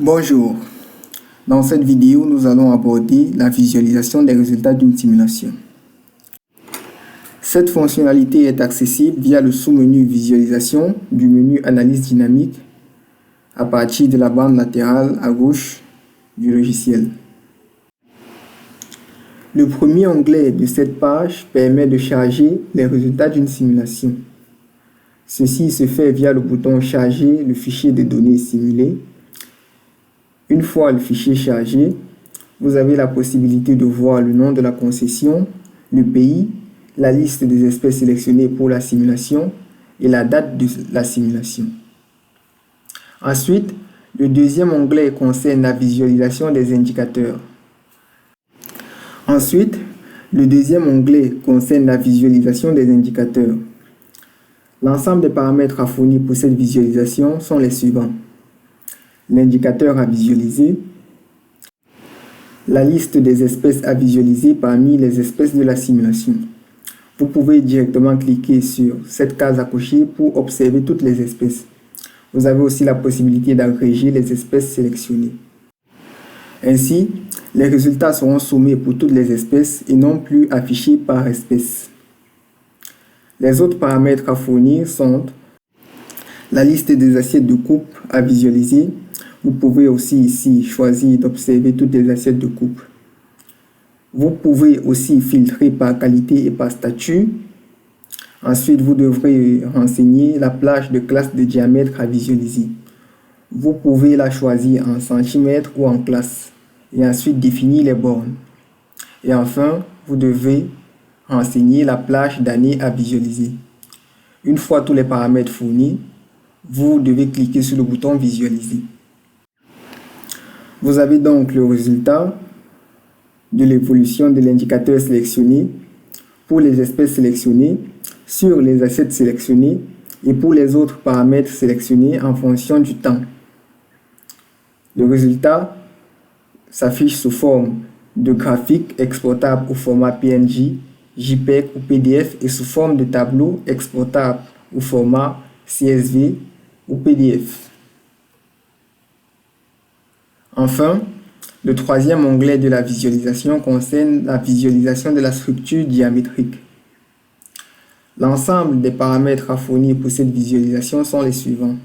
Bonjour, dans cette vidéo, nous allons aborder la visualisation des résultats d'une simulation. Cette fonctionnalité est accessible via le sous-menu Visualisation du menu Analyse dynamique à partir de la bande latérale à gauche du logiciel. Le premier onglet de cette page permet de charger les résultats d'une simulation. Ceci se fait via le bouton Charger le fichier de données simulées. Une fois le fichier chargé, vous avez la possibilité de voir le nom de la concession, le pays, la liste des espèces sélectionnées pour la simulation et la date de la simulation. Ensuite, le deuxième onglet concerne la visualisation des indicateurs. L'ensemble des paramètres à fournir pour cette visualisation sont les suivants. L'indicateur à visualiser, la liste des espèces à visualiser parmi les espèces de la simulation. Vous pouvez directement cliquer sur cette case à cocher pour observer toutes les espèces. Vous avez aussi la possibilité d'agréger les espèces sélectionnées. Ainsi, les résultats seront sommés pour toutes les espèces et non plus affichés par espèce. Les autres paramètres à fournir sont la liste des assiettes de coupe à visualiser. Vous pouvez aussi ici choisir d'observer toutes les assiettes de coupe. Vous pouvez aussi filtrer par qualité et par statut. Ensuite, vous devrez renseigner la plage de classe de diamètre à visualiser. Vous pouvez la choisir en centimètres ou en classe et ensuite définir les bornes. Et enfin, vous devez renseigner la plage d'année à visualiser. Une fois tous les paramètres fournis, vous devez cliquer sur le bouton Visualiser. Vous avez donc le résultat de l'évolution de l'indicateur sélectionné pour les espèces sélectionnées sur les assiettes sélectionnées et pour les autres paramètres sélectionnés en fonction du temps. Le résultat s'affiche sous forme de graphique exportable au format PNG, JPEG ou PDF et sous forme de tableau exportable au format CSV ou PDF. Enfin, le troisième onglet de la visualisation concerne la visualisation de la structure diamétrique. L'ensemble des paramètres à fournir pour cette visualisation sont les suivants.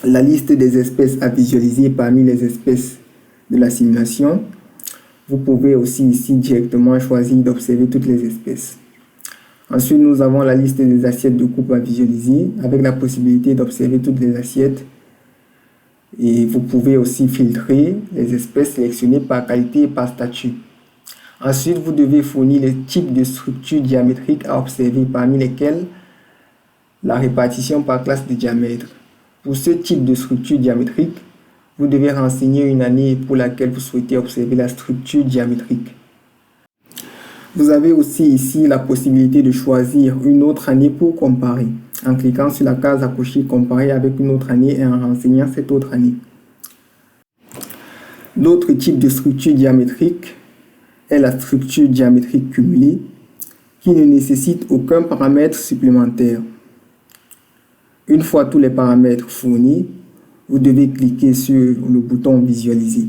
La liste des espèces à visualiser parmi les espèces de la simulation. Vous pouvez aussi ici directement choisir d'observer toutes les espèces. Ensuite, nous avons la liste des assiettes de coupe à visualiser avec la possibilité d'observer toutes les assiettes. Et vous pouvez aussi filtrer les espèces sélectionnées par qualité et par statut. Ensuite, vous devez fournir les types de structures diamétriques à observer, parmi lesquelles la répartition par classe de diamètre. Pour ce type de structure diamétrique, vous devez renseigner une année pour laquelle vous souhaitez observer la structure diamétrique. Vous avez aussi ici la possibilité de choisir une autre année pour comparer, en cliquant sur la case à cocher Comparer avec une autre année et en renseignant cette autre année. L'autre type de structure diamétrique est la structure diamétrique cumulée qui ne nécessite aucun paramètre supplémentaire. Une fois tous les paramètres fournis, vous devez cliquer sur le bouton Visualiser.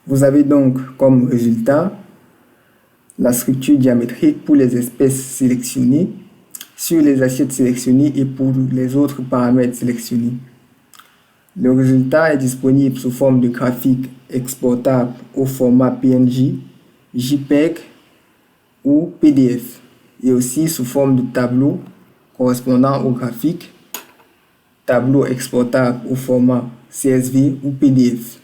Vous avez donc comme résultat la structure diamétrique pour les espèces sélectionnées, sur les assiettes sélectionnées et pour les autres paramètres sélectionnés. Le résultat est disponible sous forme de graphique exportable au format PNG, JPEG ou PDF et aussi sous forme de tableau correspondant au graphique, tableau exportable au format CSV ou PDF.